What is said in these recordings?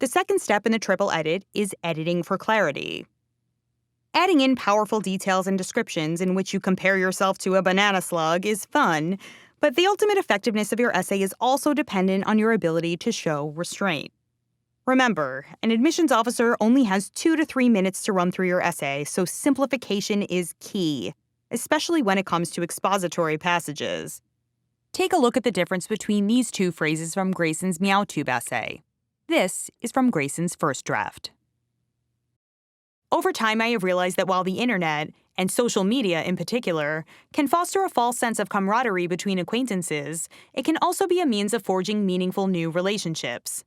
The second step in the triple edit is editing for clarity. Adding in powerful details and descriptions in which you compare yourself to a banana slug is fun, but the ultimate effectiveness of your essay is also dependent on your ability to show restraint. Remember, an admissions officer only has 2 to 3 minutes to run through your essay, so simplification is key, especially when it comes to expository passages. Take a look at the difference between these two phrases from Grayson's MeowTube essay. This is from Grayson's first draft. Over time, I have realized that while the internet, and social media in particular, can foster a false sense of camaraderie between acquaintances, it can also be a means of forging meaningful new relationships.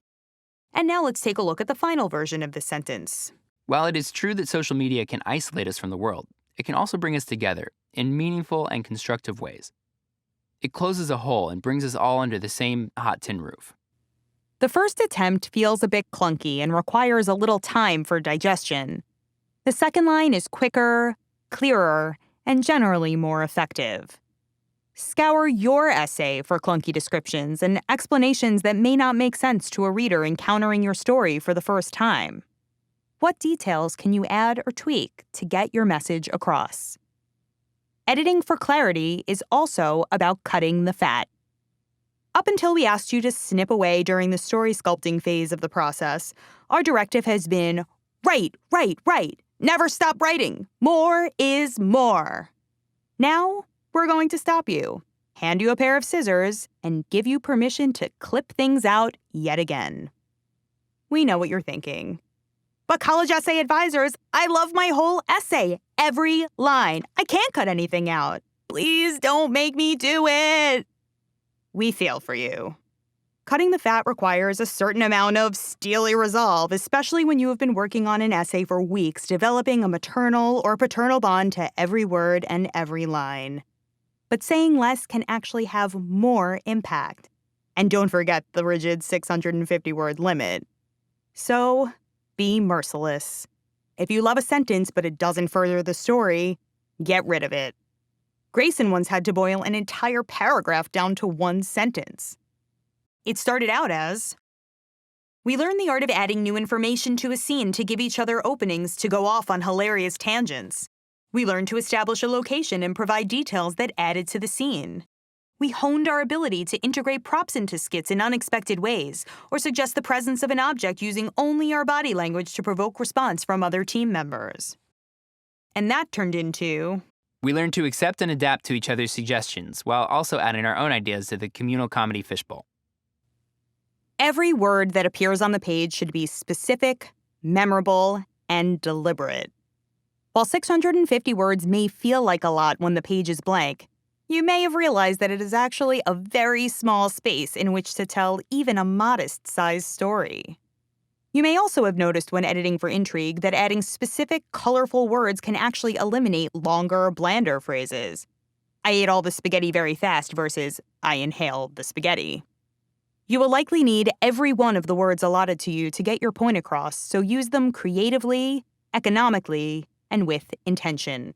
And now let's take a look at the final version of this sentence. While it is true that social media can isolate us from the world, it can also bring us together in meaningful and constructive ways. It closes a hole and brings us all under the same hot tin roof. The first attempt feels a bit clunky and requires a little time for digestion. The second line is quicker, clearer, and generally more effective. Scour your essay for clunky descriptions and explanations that may not make sense to a reader encountering your story for the first time. What details can you add or tweak to get your message across? Editing for clarity is also about cutting the fat. Up until we asked you to snip away during the story sculpting phase of the process, our directive has been write, write, write. Never stop writing. More is more. Now, we're going to stop you, hand you a pair of scissors, and give you permission to clip things out yet again. We know what you're thinking. But college essay advisors, I love my whole essay, every line. I can't cut anything out. Please don't make me do it. We feel for you. Cutting the fat requires a certain amount of steely resolve, especially when you have been working on an essay for weeks, developing a maternal or paternal bond to every word and every line. But saying less can actually have more impact. And don't forget the rigid 650-word limit. So, be merciless. If you love a sentence but it doesn't further the story, get rid of it. Grayson once had to boil an entire paragraph down to one sentence. It started out as, "We learned the art of adding new information to a scene to give each other openings to go off on hilarious tangents. We learned to establish a location and provide details that added to the scene. We honed our ability to integrate props into skits in unexpected ways, or suggest the presence of an object using only our body language to provoke response from other team members." And that turned into, We learned to accept and adapt to each other's suggestions, while also adding our own ideas to the communal comedy fishbowl. Every word that appears on the page should be specific, memorable, and deliberate. While 650 words may feel like a lot when the page is blank, you may have realized that it is actually a very small space in which to tell even a modest-sized story. You may also have noticed when editing for intrigue that adding specific, colorful words can actually eliminate longer, blander phrases. I ate all the spaghetti very fast versus I inhaled the spaghetti. You will likely need every one of the words allotted to you to get your point across, so use them creatively, economically, and with intention.